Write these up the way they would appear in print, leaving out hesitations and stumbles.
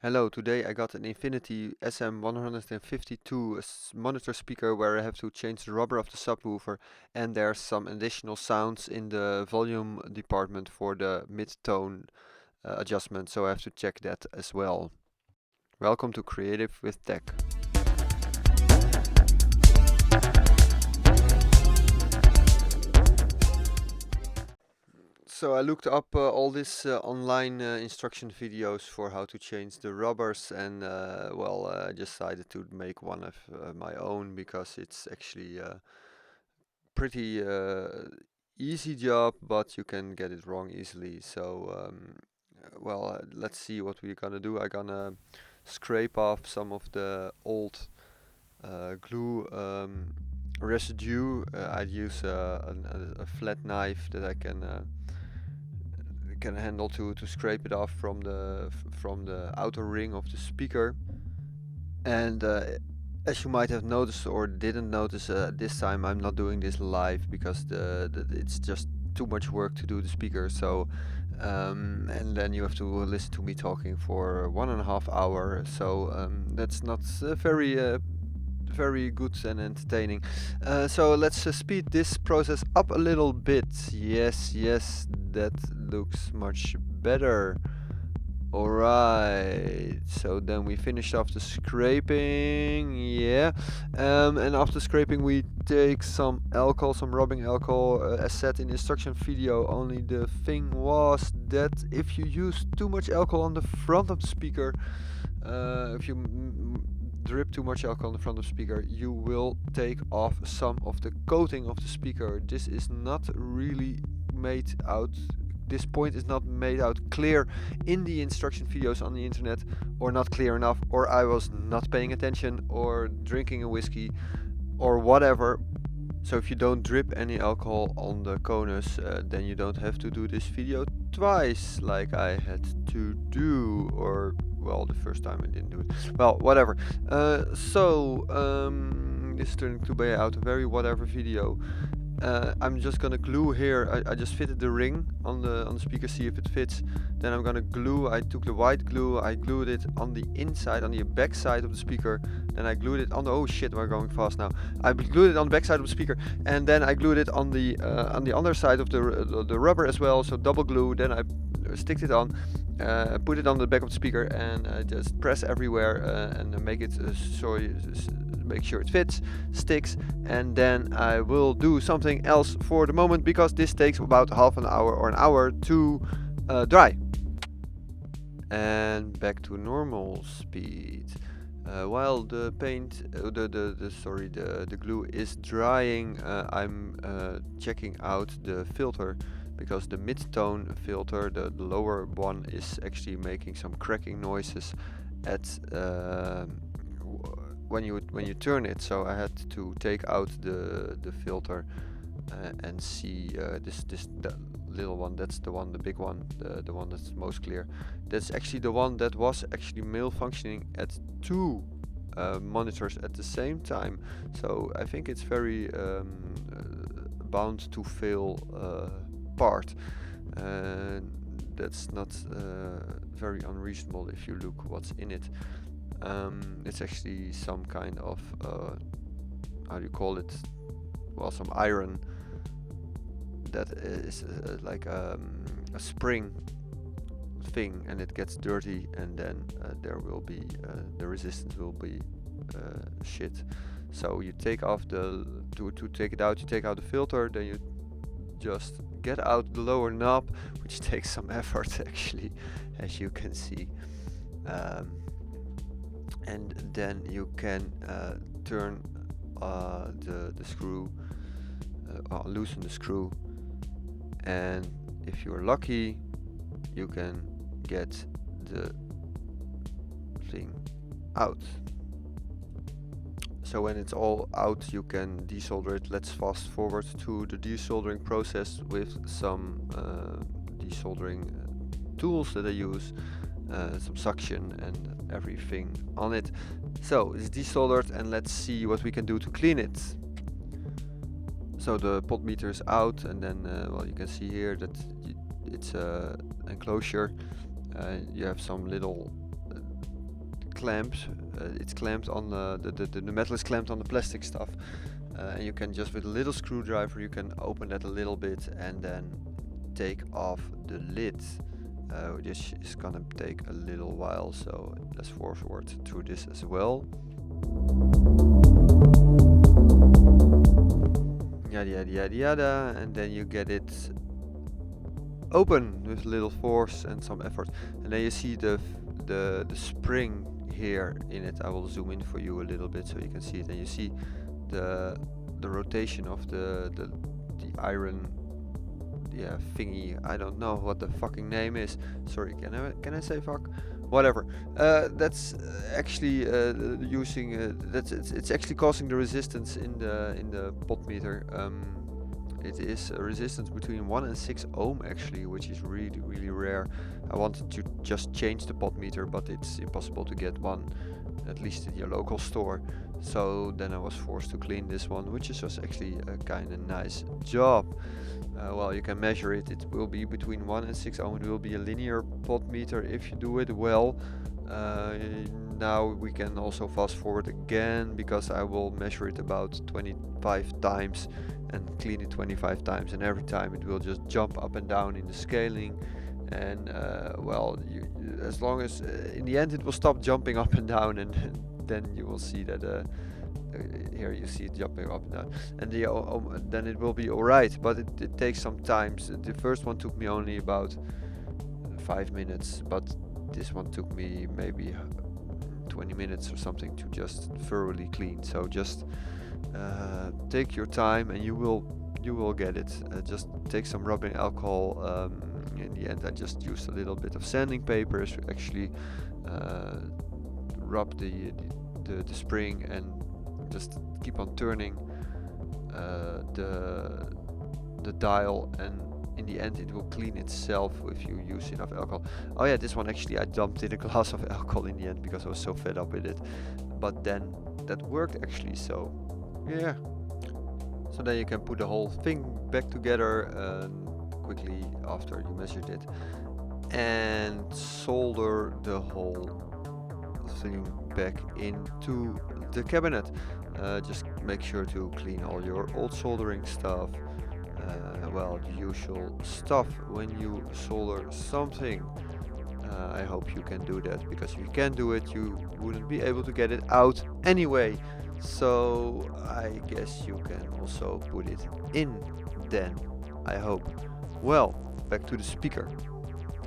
Hello, today I got an Infinity SM152 monitor speaker where I have to change the rubber of the subwoofer, and there's some additional sounds in the volume department for the mid-tone adjustment, so I have to check that as well. Welcome to Creative with Tech. So I looked up all these online instruction videos for how to change the rubbers, and I decided to make one of my own because it's actually pretty easy job, but you can get it wrong easily. So let's see what we're gonna do. I'm gonna scrape off some of the old glue residue. I'd use a flat knife that I can handle to scrape it off from the outer ring of the speaker. And as you might have noticed or didn't notice, this time I'm not doing this live because it's just too much work to do the speaker. So and then you have to listen to me talking for 1.5 hours. So that's not very good and entertaining. So let's speed this process up a little bit. Yes, that looks much better. Alright, so then we finished off the scraping, yeah. And after scraping we take some alcohol, some rubbing alcohol, as said in the instruction video. Only the thing was that if you use too much alcohol on the front of the speaker, if you drip too much alcohol on the front of the speaker, you will take off some of the coating of the speaker. This is not really made out, this point is not made out clear in the instruction videos on the internet, or not clear enough, or I was not paying attention, or drinking a whiskey, or whatever. So if you don't drip any alcohol on the conus, then you don't have to do this video twice like I had to do, or well, the first time I didn't do it. Well, whatever. This is turning to be out a very whatever video. I'm just gonna glue here. I just fitted the ring on the speaker, see if it fits. Then I'm gonna glue. I took the white glue, I glued it on the inside, on the back side of the speaker. Then I glued it on the, oh shit, we're going fast now. I glued it on the back side of the speaker, and then I glued it on the other side of the rubber as well. So double glue. Then I sticked it on. Put it on the back of the speaker and just press everywhere and make it make sure it fits, sticks, and then I will do something else for the moment because this takes about half an hour or an hour to dry. And back to normal speed. While the paint, the glue is drying, I'm checking out the filter, because the mid-tone filter, the lower one, is actually making some cracking noises at when you turn it. So I had to take out the filter and see the little one. That's the one, the big one, the one that's most clear. That's actually the one that was actually malfunctioning at two monitors at the same time. So I think it's very bound to fail part. That's not very unreasonable if you look what's in it. It's actually some kind of how do you call it? Well, some iron that is like a spring thing, and it gets dirty, and then there will be the resistance will be shit. So you take off to take it out, you take out the filter, then you just get out the lower knob, which takes some effort actually, as you can see. And then you can turn the screw, loosen the screw, and if you're lucky you can get the thing out. So when it's all out you can desolder it. Let's fast forward to the desoldering process with some desoldering tools that I use, some suction and everything on it. So it's desoldered, and let's see what we can do to clean it. So the pot meter is out, and then you can see here that it's a enclosure. You have some little clamped. It's clamped on the metal is clamped on the plastic stuff, and you can just with a little screwdriver you can open that a little bit and then take off the lid. This is gonna take a little while, so let's forward through this as well. Yada yada yada yada, and then you get it open with little force and some effort, and then you see the spring here in it. I will zoom in for you a little bit so you can see it, and you see the rotation of the iron thingy. I don't know what the fucking name is. Sorry, can I say fuck? Whatever. That's actually using it's actually causing the resistance in the potmeter. It is a resistance between 1 and 6 ohm actually, which is really rare. I wanted to just change the potmeter, but it's impossible to get one, at least in your local store. So then I was forced to clean this one, which is just actually a kind of nice job. Well, you can measure it. It will be between 1 and 6 ohm. It will be a linear potmeter if you do it well. Now we can also fast forward again, because I will measure it about 25 times and clean it 25 times, and every time it will just jump up and down in the scaling. And well, as long as in the end it will stop jumping up and down, and then you will see that here you see it jumping up and down, and then it will be alright. But it takes some time. The first one took me only about 5 minutes, but this one took me maybe 20 minutes or something to just thoroughly clean. So just take your time and you will get it. Just take some rubbing alcohol. In the end I just used a little bit of sanding paper to actually rub the spring, and just keep on turning the dial, and in the end it will clean itself if you use enough alcohol. Oh yeah, this one actually I dumped in a glass of alcohol in the end because I was so fed up with it, but then that worked actually. So yeah, so then you can put the whole thing back together quickly after you measured it, and solder the whole thing back into the cabinet. Just make sure to clean all your old soldering stuff. Well, the usual stuff when you solder something. I hope you can do that, because if you can't do it you wouldn't be able to get it out anyway. So I guess you can also put it in then, I hope. Well, back to the speaker.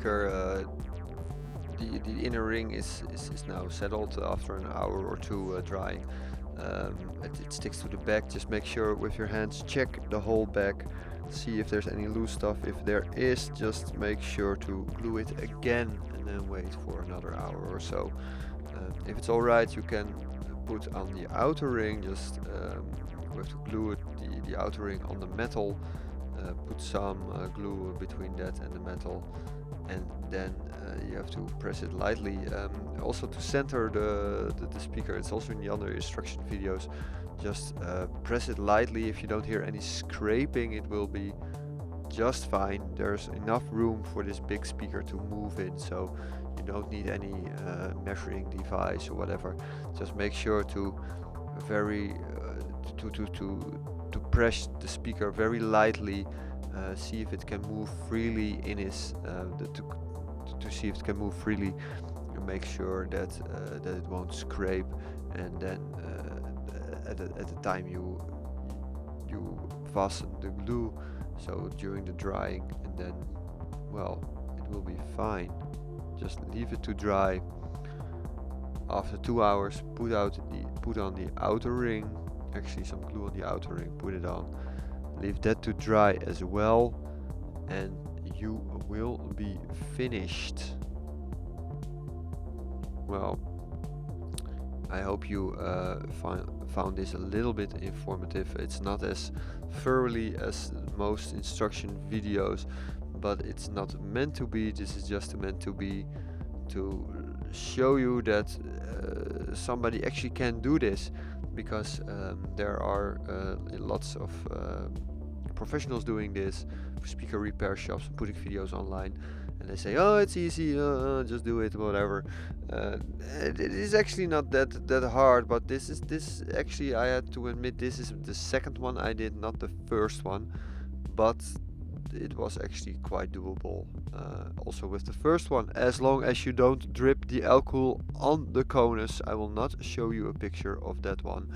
The inner ring is now settled after an hour or two drying. It sticks to the back. Just make sure with your hands, check the whole back, see if there's any loose stuff. If there is, just make sure to glue it again and then wait for another hour or so. If it's alright, you can put on the outer ring. Just we have to glue it, the outer ring on the metal. Put some glue between that and the metal, and then you have to press it lightly. Also to center the speaker, it's also in the other instruction videos. Just press it lightly. If you don't hear any scraping, it will be just fine. There's enough room for this big speaker to move in, so you don't need any measuring device or whatever. Just make sure to to press the speaker very lightly. See if it can move freely in his to see if it can move freely, and make sure that it won't scrape. And then at the time you fasten the glue, so during the drying, and then well, it will be fine. Just leave it to dry. After 2 hours, put on the outer ring, actually some glue on the outer ring, put it on, leave that to dry as well, and you will be finished. Well, I hope you found this a little bit informative. It's not as thoroughly as most instruction videos, but it's not meant to be. This is just meant to be to show you that somebody actually can do this, because there are lots of professionals doing this for speaker repair shops, putting videos online, and they say, oh, it's easy, just do it, whatever. It is actually not that hard, but this actually, I had to admit, this is the second one I did, not the first one, but it was actually quite doable. Also with the first one, as long as you don't drip the alcohol on the conus. I will not show you a picture of that one,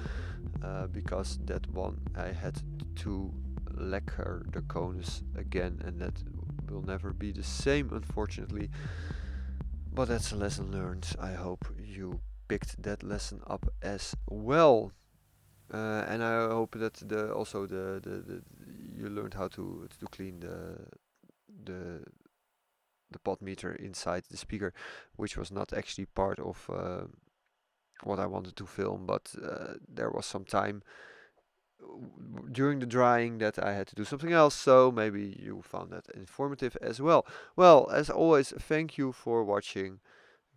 because that one I had to lacquer the conus again, and that will never be the same, unfortunately. But that's a lesson learned. I hope you picked that lesson up as well. And I hope that the you learned how to clean the the pot meter inside the speaker, which was not actually part of what I wanted to film, but there was some time during the drying that I had to do something else, so maybe you found that informative as well. Well, as always, thank you for watching.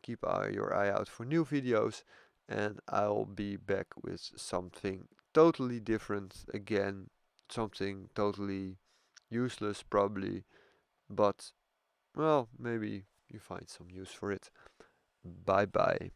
Keep your eye out for new videos, and I'll be back with something totally different again, something totally useless probably, but well, maybe you find some use for it. Bye bye.